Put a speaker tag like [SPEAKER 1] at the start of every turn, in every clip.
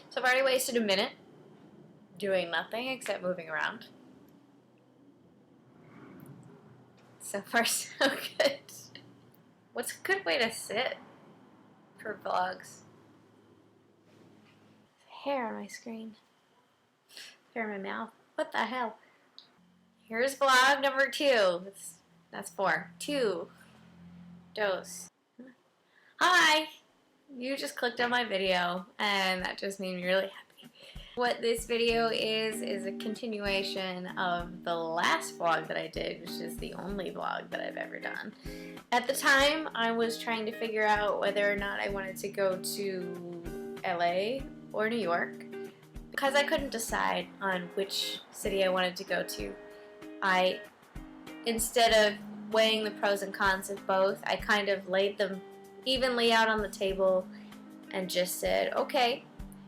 [SPEAKER 1] So I've already wasted a minute doing nothing except moving around. So far, so good. What's a good way to sit for vlogs? Hair on my screen. Hair in my mouth. What the hell? Here's vlog number 2. That's 4. 2. Dose. Hi! You just clicked on my video, and that just made me really happy. What this video is a continuation of the last vlog that I did, which is the only vlog that I've ever done. At the time, I was trying to figure out whether or not I wanted to go to LA or New York. Because I couldn't decide on which city I wanted to go to, instead of weighing the pros and cons of both, I kind of laid them evenly out on the table and just said, okay,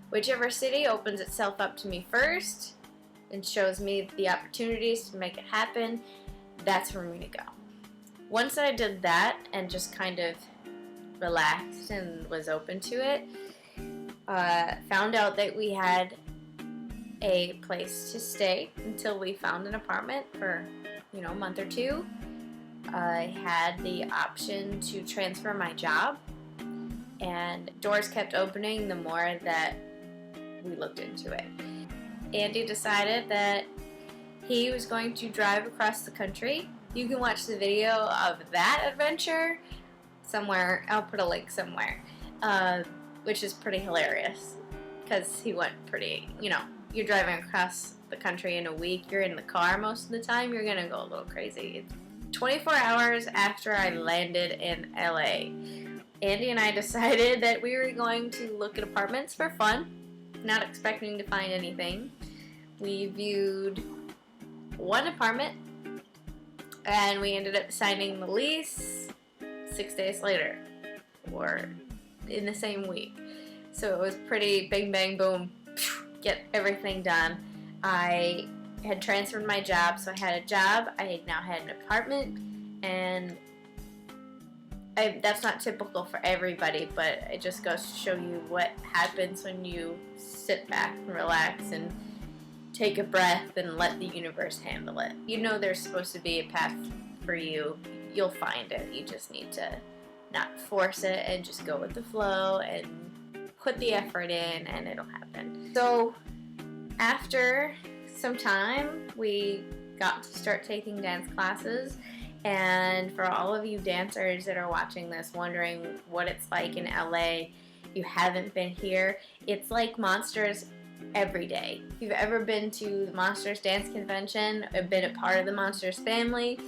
[SPEAKER 1] whichever city opens itself up to me first and shows me the opportunities to make it happen, that's where I'm going to go. Once I did that and just kind of relaxed and was open to it, found out that we had a place to stay until we found an apartment for, a month or 2. I had the option to transfer my job, and doors kept opening the more that we looked into it. Andy decided that he was going to drive across the country. You can watch the video of that adventure somewhere. I'll put a link somewhere, which is pretty hilarious because he went pretty, you're driving across the country in a week, you're in the car most of the time, you're gonna go a little crazy. 24 hours after I landed in LA, Andy and I decided that we were going to look at apartments for fun, not expecting to find anything. We viewed one apartment and we ended up signing the lease 6 days later, or in the same week. So it was pretty bing bang boom, get everything done. I had transferred my job, so I had a job, I now had an apartment, and that's not typical for everybody, but it just goes to show you what happens when you sit back and relax and take a breath and let the universe handle it. There's supposed to be a path for you. You'll find it. You just need to not force it and just go with the flow and put the effort in, and it'll happen. So after some time, we got to start taking dance classes. And for all of you dancers that are watching this wondering what it's like in LA, you haven't been here, it's like Monsters every day. If you've ever been to the Monsters Dance Convention or been a part of the Monsters family,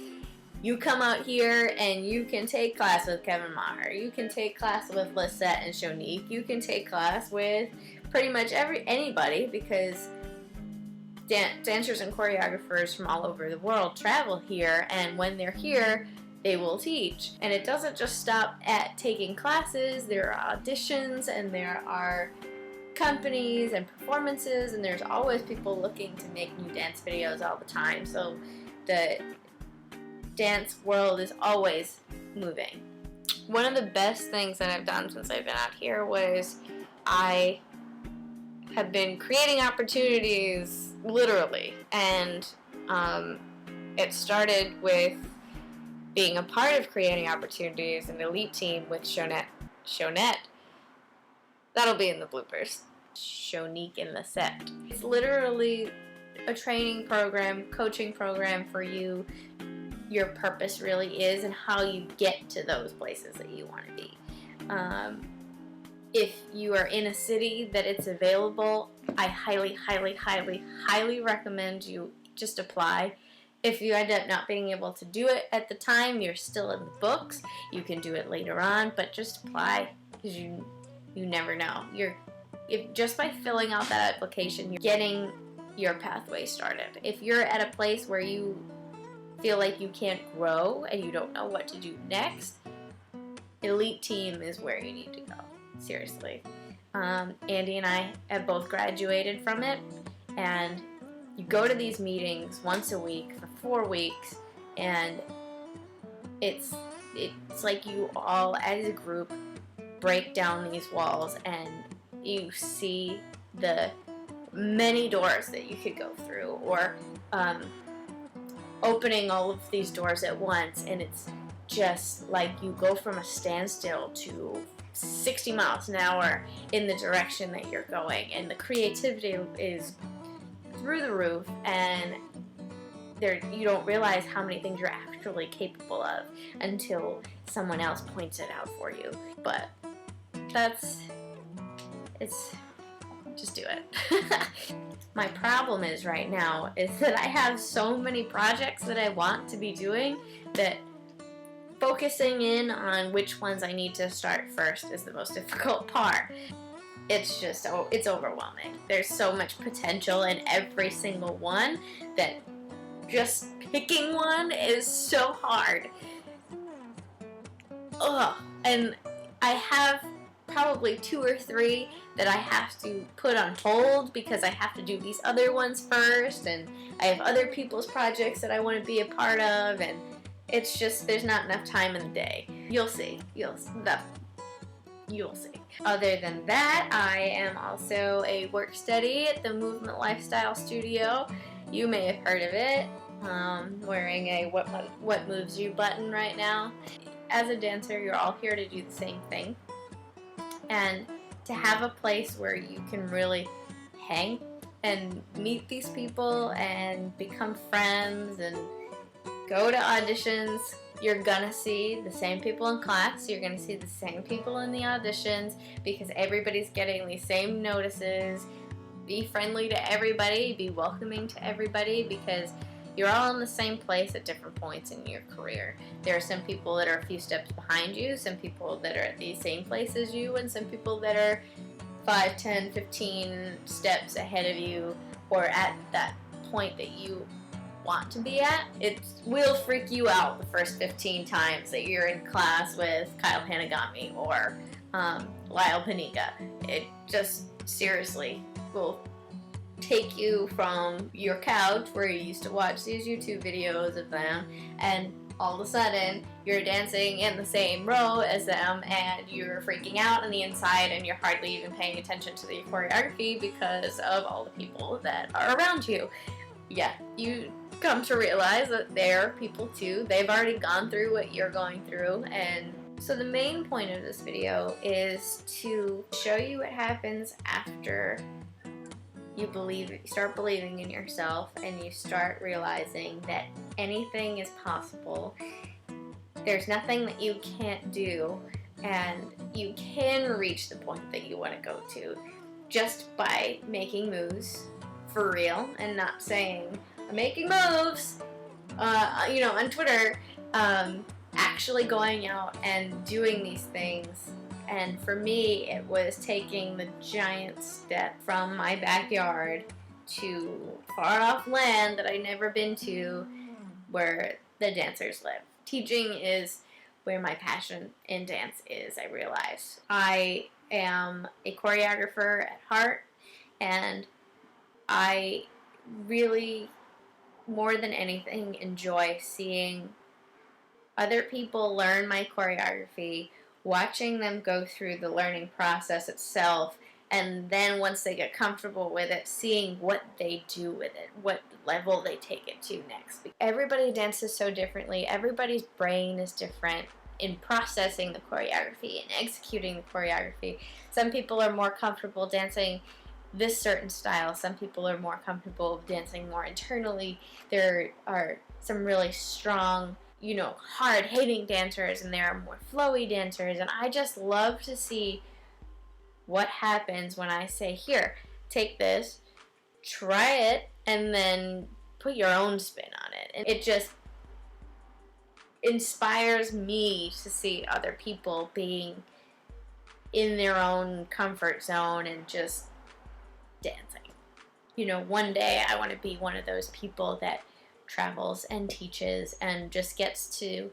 [SPEAKER 1] you come out here and you can take class with Kevin Maher, you can take class with Lisette and Shonique, you can take class with pretty much anybody, because dancers and choreographers from all over the world travel here, and when they're here, they will teach. And it doesn't just stop at taking classes. There are auditions, and there are companies and performances, and there's always people looking to make new dance videos all the time. So the dance world is always moving. One of the best things that I've done since I've been out here was I have been creating opportunities, literally, and it started with being a part of creating opportunities, an elite team with Shonette. That'll be in the bloopers. Shonique in the set. It's literally a training program, coaching program for you. Your purpose really is, and how you get to those places that you want to be. If you are in a city that it's available, I highly, highly, highly, highly recommend you just apply. If you end up not being able to do it at the time, you're still in the books. You can do it later on, but just apply, because you never know. Just by filling out that application, you're getting your pathway started. If you're at a place where you feel like you can't grow and you don't know what to do next, elite team is where you need to go. Seriously. Andy and I have both graduated from it, and you go to these meetings once a week for 4 weeks, and it's like you all as a group break down these walls, and you see the many doors that you could go through, or opening all of these doors at once, and it's just like you go from a standstill to 60 miles an hour in the direction that you're going, and the creativity is through the roof, and you don't realize how many things you're actually capable of until someone else points it out for you. But just do it. My problem is right now is that I have so many projects that I want to be doing that focusing in on which ones I need to start first is the most difficult part. It's just, it's overwhelming. There's so much potential in every single one that just picking one is so hard. Ugh. And I have probably 2 or 3 that I have to put on hold because I have to do these other ones first, and I have other people's projects that I want to be a part of, and it's just, there's not enough time in the day. You'll see. You'll see. Other than that, I am also a work study at the Movement Lifestyle Studio. You may have heard of it. Wearing a what moves you button right now. As a dancer, you're all here to do the same thing. And to have a place where you can really hang and meet these people and become friends and go to auditions, you're gonna see the same people in class, you're gonna see the same people in the auditions, because everybody's getting these same notices. Be friendly to everybody, be welcoming to everybody, because you're all in the same place at different points in your career. There are some people that are a few steps behind you, some people that are at the same place as you, and some people that are 5, 10, 15 steps ahead of you, or at that point that you want to be at. It will freak you out the first 15 times that you're in class with Kyle Hanagami or Lyle Paniga. It just seriously will take you from your couch where you used to watch these YouTube videos of them, and all of a sudden you're dancing in the same row as them, and you're freaking out on the inside, and you're hardly even paying attention to the choreography because of all the people that are around you. Yeah, you come to realize that they're people too. They've already gone through what you're going through. And so the main point of this video is to show you what happens after you start believing in yourself, and you start realizing that anything is possible. There's nothing that you can't do, and you can reach the point that you want to go to just by making moves for real, and not saying I'm making moves on Twitter, actually going out and doing these things. And for me, it was taking the giant step from my backyard to far off land that I'd never been to, where the dancers live. Teaching is where my passion in dance is, I realized. I am a choreographer at heart, and I really, more than anything, enjoy seeing other people learn my choreography, watching them go through the learning process itself, and then once they get comfortable with it, seeing what they do with it, what level they take it to next. Everybody dances so differently. Everybody's brain is different in processing the choreography and executing the choreography. Some people are more comfortable dancing this certain style. Some people are more comfortable dancing more internally. There are some really strong, hard-hitting dancers, and there are more flowy dancers, and I just love to see what happens when I say, here, take this, try it, and then put your own spin on it. And it just inspires me to see other people being in their own comfort zone and just dancing. One day I want to be one of those people that travels and teaches and just gets to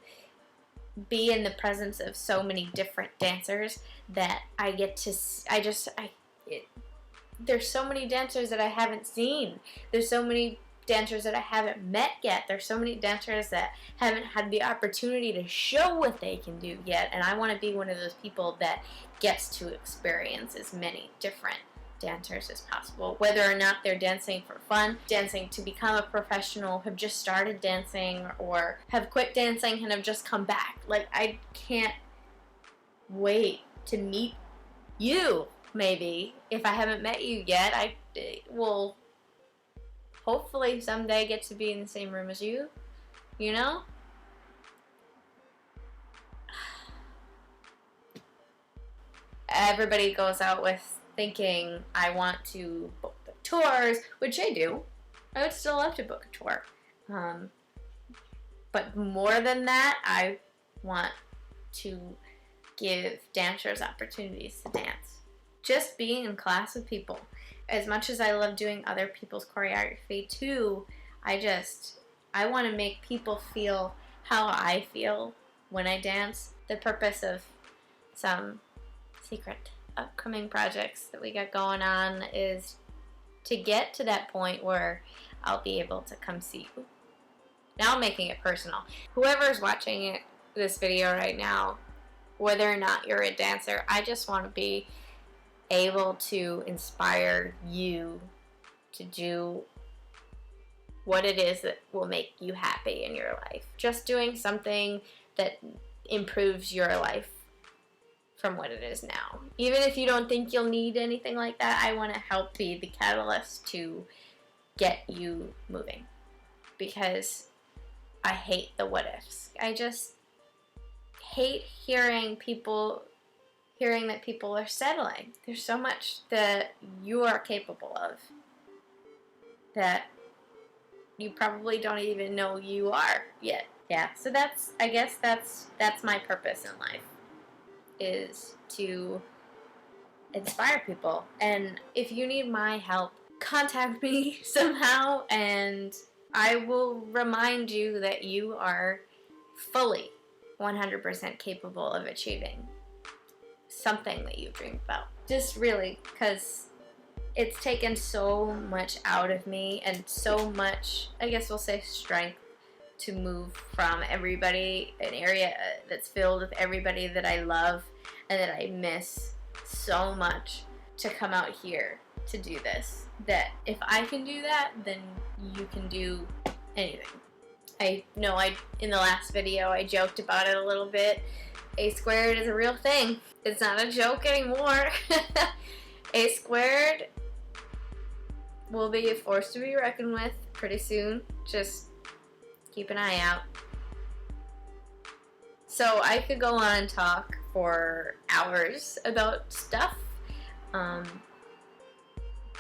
[SPEAKER 1] be in the presence of so many different dancers that I get to, there's so many dancers that I haven't seen. There's so many dancers that I haven't met yet. There's so many dancers that haven't had the opportunity to show what they can do yet, and I want to be one of those people that gets to experience as many different dancers as possible, whether or not they're dancing for fun, dancing to become a professional, have just started dancing, or have quit dancing and have just come back. Like, I can't wait to meet you, maybe. If I haven't met you yet, I will hopefully someday get to be in the same room as you, you know? Everybody goes out with thinking, I want to book the tours, which I do. I would still love to book a tour. But more than that, I want to give dancers opportunities to dance. Just being in class with people. As much as I love doing other people's choreography too, I want to make people feel how I feel when I dance. The purpose of some secret upcoming projects that we got going on is to get to that point where I'll be able to come see you. Now I'm making it personal. Whoever's watching this video right now, whether or not you're a dancer, I just want to be able to inspire you to do what it is that will make you happy in your life. Just doing something that improves your life from what it is now. Even if you don't think you'll need anything like that, I want to help be the catalyst to get you moving. Because I hate the what ifs. I just hate hearing that people are settling. There's so much that you are capable of that you probably don't even know you are yet. Yeah, so I guess that's my purpose in life, is to inspire people. And if you need my help, contact me somehow, and I will remind you that you are fully 100% capable of achieving something that you dream about. Just really, because it's taken so much out of me, and so much, I guess we'll say, strength to move from everybody, an area that's filled with everybody that I love and that I miss so much, to come out here to do this. That if I can do that, then you can do anything. I know in the last video I joked about it a little bit. A squared is a real thing. It's not a joke anymore. A squared will be a force to be reckoned with pretty soon. Just keep an eye out. So I could go on and talk for hours about stuff.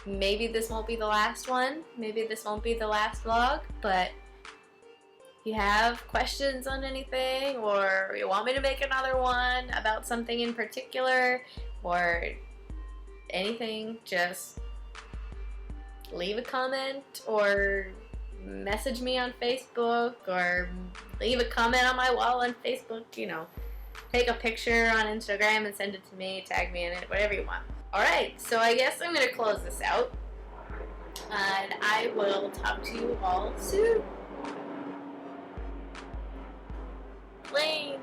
[SPEAKER 1] Maybe this won't be the last one. Maybe this won't be the last vlog, but if you have questions on anything, or you want me to make another one about something in particular, or anything, just leave a comment, or message me on Facebook, or leave a comment on my wall on Facebook, you know. Take a picture on Instagram and send it to me, tag me in it, whatever you want. Alright, so I guess I'm going to close this out, and I will talk to you all soon. Plane.